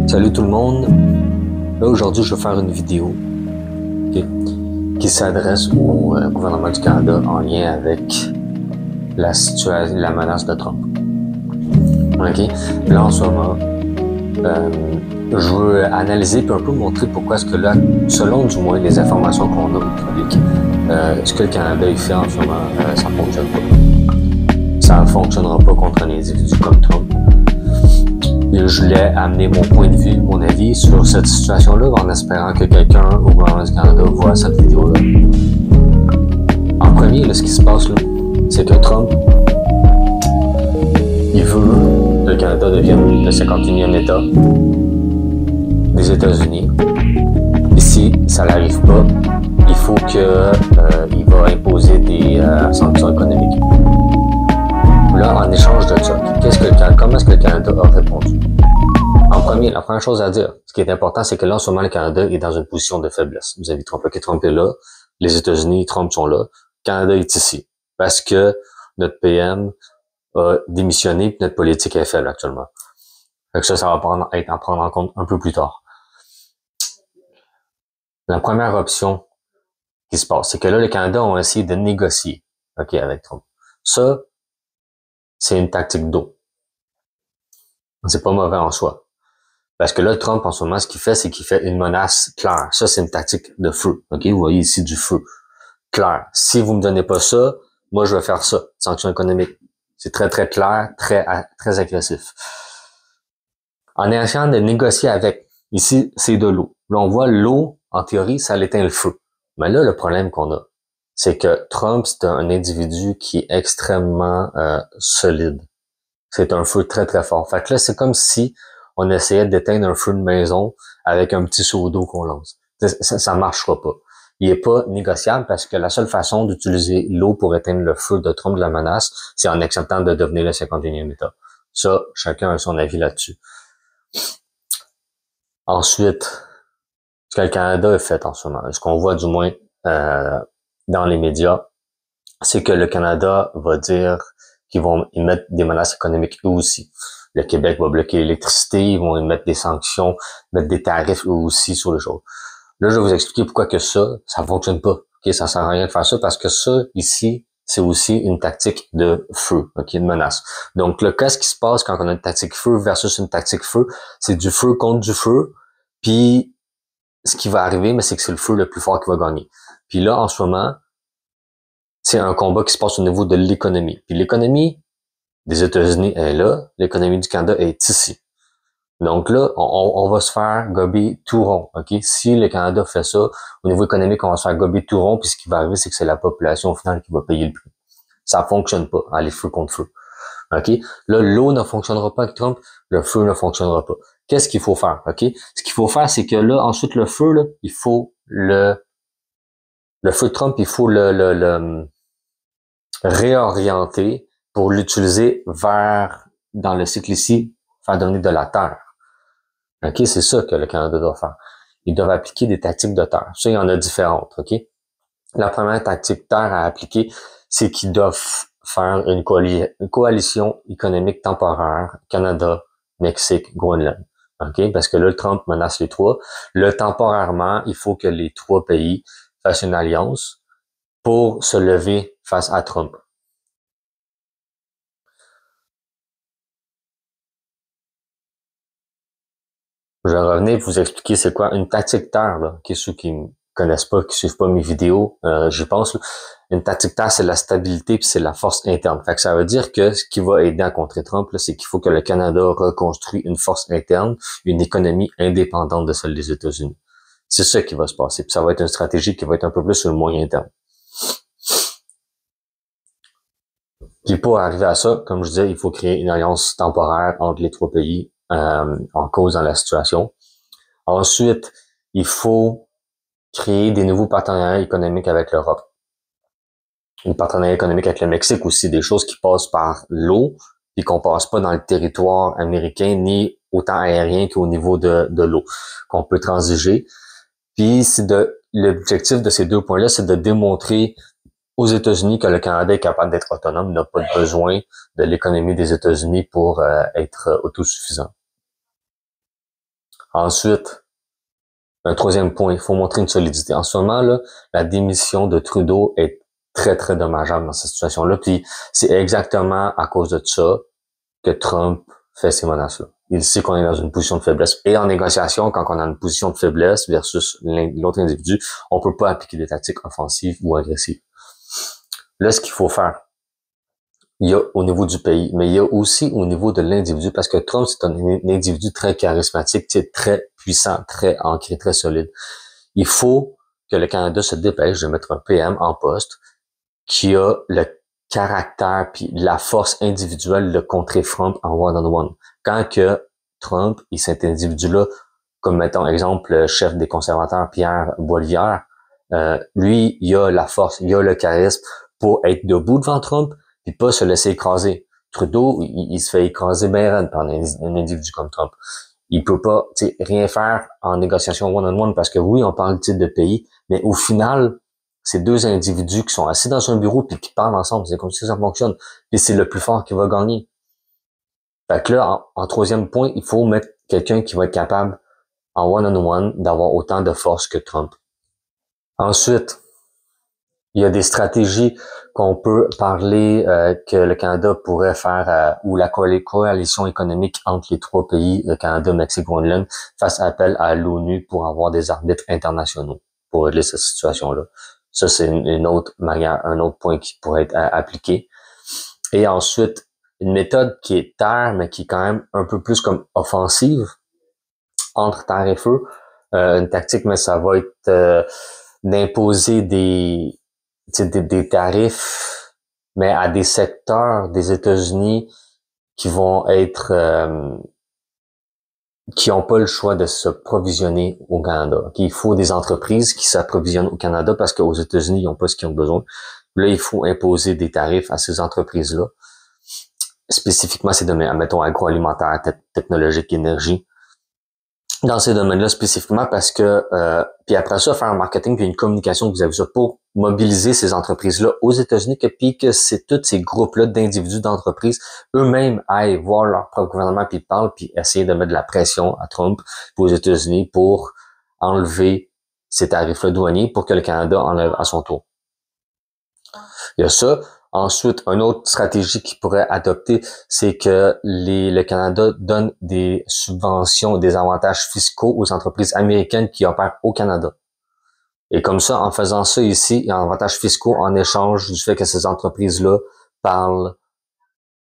Salut tout le monde. Là aujourd'hui je vais faire une vidéo qui s'adresse au gouvernement du Canada en lien avec la situation, la menace de Trump. Ok. Là en ce moment, je veux analyser et un peu montrer pourquoi est-ce que là, selon du moins les informations qu'on a au public, ce que le Canada il fait en ce moment, ça fonctionne pas. Ça ne fonctionnera pas contre un individu comme Trump. Et je voulais amener mon point de vue, mon avis sur cette situation-là en espérant que quelqu'un au gouvernement du Canada voit cette vidéo-là. En premier, là, ce qui se passe, là, c'est que Trump, il veut que le Canada devienne le 51e État des États-Unis. Et si ça n'arrive pas, il faut qu'il va imposer des sanctions économiques. Là, en échange de ça, comment est-ce que le Canada a répondu? En premier, la première chose à dire, ce qui est important, c'est que là, en ce moment, le Canada est dans une position de faiblesse. Vous avez Trump, ok, Trump est là, les États-Unis, Trump sont là, le Canada est ici. Parce que notre PM a démissionné et notre politique est faible actuellement. Donc ça va être à prendre en compte un peu plus tard. La première option qui se passe, c'est que là, le Canada a essayé de négocier, ok, avec Trump. Ça, c'est une tactique d'eau. C'est pas mauvais en soi. Parce que là, Trump, en ce moment, ce qu'il fait, c'est qu'il fait une menace claire. Ça, c'est une tactique de feu. OK? Vous voyez ici du feu. Clair. Si vous me donnez pas ça, moi, je vais faire ça. Sanctions économiques. C'est très, très clair, très agressif. En essayant de négocier avec, ici, c'est de l'eau. Là, on voit l'eau, en théorie, ça l'éteint le feu. Mais là, le problème qu'on a, c'est que Trump, c'est un individu qui est extrêmement solide. C'est un feu très, très fort. Fait que là, c'est comme si on essayait d'éteindre un feu de maison avec un petit seau d'eau qu'on lance. Ça marchera pas. Il est pas négociable parce que la seule façon d'utiliser l'eau pour éteindre le feu de Trump de la menace, c'est en acceptant de devenir le 51e État. Ça, chacun a son avis là-dessus. Ensuite, ce que le Canada a fait en ce moment, ce qu'on voit du moins dans les médias, c'est que le Canada va dire qu'ils vont émettre des menaces économiques eux aussi. Le Québec va bloquer l'électricité, ils vont émettre des sanctions, mettre des tarifs eux aussi sur les choses. Là, je vais vous expliquer pourquoi que ça fonctionne pas. Ok, ça sert à rien de faire ça parce que ça, ici, c'est aussi une tactique de feu, ok, une menace. Donc, là, qu'est-ce qui se passe quand on a une tactique feu versus une tactique feu? C'est du feu contre du feu, puis ce qui va arriver, mais c'est que c'est le feu le plus fort qui va gagner. Puis là, en ce moment, c'est un combat qui se passe au niveau de l'économie. Puis l'économie des États-Unis est là, l'économie du Canada est ici. Donc là, on va se faire gober tout rond, ok? Si le Canada fait ça, au niveau économique, on va se faire gober tout rond, puis ce qui va arriver, c'est que c'est la population au final qui va payer le prix. Ça fonctionne pas, aller feu contre feu, ok? Là, l'eau ne fonctionnera pas avec Trump, le feu ne fonctionnera pas. Qu'est-ce qu'il faut faire, ok? Ce qu'il faut faire, c'est que là, ensuite, le feu, là, il faut le feu de Trump, il faut le réorienter pour l'utiliser dans le cycle ici, faire donner de la terre. OK? C'est ça que le Canada doit faire. Ils doivent appliquer des tactiques de terre. Ça, il y en a différentes, OK? La première tactique terre à appliquer, c'est qu'ils doivent faire une coalition économique temporaire, Canada, Mexique, Groenland. OK? Parce que là, le Trump menace les trois. Là, temporairement, il faut que les trois pays fassent une alliance pour se lever face à Trump. Je vais revenir pour vous expliquer c'est quoi une tactique terre, là. Okay, ceux qui me connaissent pas, qui suivent pas mes vidéos, j'y pense, là. Une tactique terre, c'est la stabilité puis c'est la force interne. Fait que ça veut dire que ce qui va aider à contrer Trump, là, c'est qu'il faut que le Canada reconstruise une force interne, une économie indépendante de celle des États-Unis. C'est ça qui va se passer. Puis ça va être une stratégie qui va être un peu plus sur le moyen terme. Puis pour arriver à ça, comme je disais, il faut créer une alliance temporaire entre les trois pays en cause dans la situation. Ensuite, il faut créer des nouveaux partenariats économiques avec l'Europe. Un partenariat économique avec le Mexique aussi, des choses qui passent par l'eau, puis qu'on passe pas dans le territoire américain, ni autant aérien qu'au niveau de l'eau, qu'on peut transiger. Puis l'objectif de ces deux points-là, c'est de démontrer aux États-Unis que le Canada est capable d'être autonome, n'a pas besoin de l'économie des États-Unis pour être autosuffisant. Ensuite, un troisième point, il faut montrer une solidité. En ce moment, là, la démission de Trudeau est très, très dommageable dans cette situation-là. Puis c'est exactement à cause de ça que Trump fait ces menaces-là. Il sait qu'on est dans une position de faiblesse. Et en négociation, quand on a une position de faiblesse versus l'autre individu, on peut pas appliquer des tactiques offensives ou agressives. Là, ce qu'il faut faire, il y a au niveau du pays, mais il y a aussi au niveau de l'individu, parce que Trump, c'est un individu très charismatique, très puissant, très ancré, très solide. Il faut que le Canada se dépêche de mettre un PM en poste qui a le caractère puis la force individuelle de contrer Trump en one-on-one. Quand que Trump et cet individu-là, comme mettons exemple le chef des conservateurs Pierre Poilievre, lui, il a la force, il a le charisme pour être debout devant Trump puis pas se laisser écraser. Trudeau, il se fait écraser bien raide par un individu comme Trump. Il peut pas rien faire en négociation one-on-one parce que oui, on parle de pays, mais au final, c'est deux individus qui sont assis dans un bureau puis qui parlent ensemble. C'est comme ça que ça fonctionne. Et c'est le plus fort qui va gagner. Fait que là, en troisième point, il faut mettre quelqu'un qui va être capable, en one-on-one, d'avoir autant de force que Trump. Ensuite, il y a des stratégies qu'on peut parler que le Canada pourrait faire ou la coalition économique entre les trois pays, le Canada, Mexique, Groenland, fasse appel à l'ONU pour avoir des arbitres internationaux pour régler cette situation-là. Ça, c'est une autre manière, un autre point qui pourrait être appliqué. Et ensuite, une méthode qui est terre, mais qui est quand même un peu plus comme offensive entre terre et feu. Une tactique, mais ça va être d'imposer des tarifs, mais à des secteurs des États-Unis qui vont être qui n'ont pas le choix de se provisionner au Canada. Il faut des entreprises qui s'approvisionnent au Canada parce qu'aux États-Unis, ils n'ont pas ce qu'ils ont besoin. Là, il faut imposer des tarifs à ces entreprises-là. Spécifiquement, ces domaines, mettons, agroalimentaire, technologique, énergie. Dans ces domaines-là spécifiquement parce que puis après ça, faire un marketing puis une communication que vous avez ça pour mobiliser ces entreprises-là aux États-Unis, puis que c'est tous ces groupes-là d'individus, d'entreprises, eux-mêmes aillent voir leur propre gouvernement puis parlent puis essayer de mettre de la pression à Trump aux États-Unis pour enlever ces tarifs-là douaniers pour que le Canada enlève à son tour. Il y a ça. Ensuite, une autre stratégie qu'il pourrait adopter, c'est que le Canada donne des subventions, des avantages fiscaux aux entreprises américaines qui opèrent au Canada. Et comme ça, en faisant ça ici, il y a un avantage fiscaux en échange du fait que ces entreprises-là parlent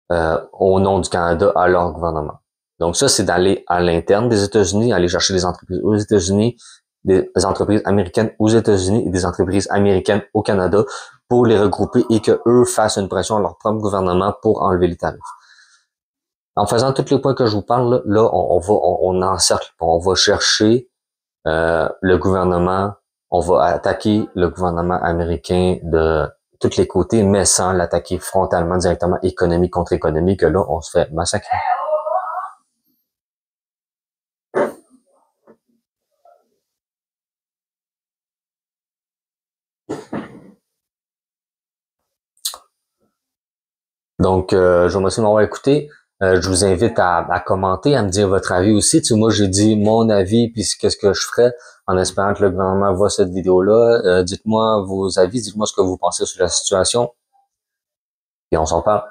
au nom du Canada à leur gouvernement. Donc ça, c'est d'aller à l'interne des États-Unis, aller chercher des entreprises aux États-Unis, des entreprises américaines aux États-Unis et des entreprises américaines au Canada pour les regrouper et que eux fassent une pression à leur propre gouvernement pour enlever les tarifs. En faisant tous les points que je vous parle, là, on encercle, on va chercher le gouvernement, on va attaquer le gouvernement américain de tous les côtés, mais sans l'attaquer frontalement, directement, économie contre économie, que là, on se fait massacrer. Donc, je vous remercie de m'avoir écouté. Je vous invite à commenter, à me dire votre avis aussi. Tu sais, moi, j'ai dit mon avis, puis qu'est-ce que je ferais en espérant que le gouvernement voit cette vidéo-là. Dites-moi vos avis, dites-moi ce que vous pensez sur la situation. Et on s'en parle.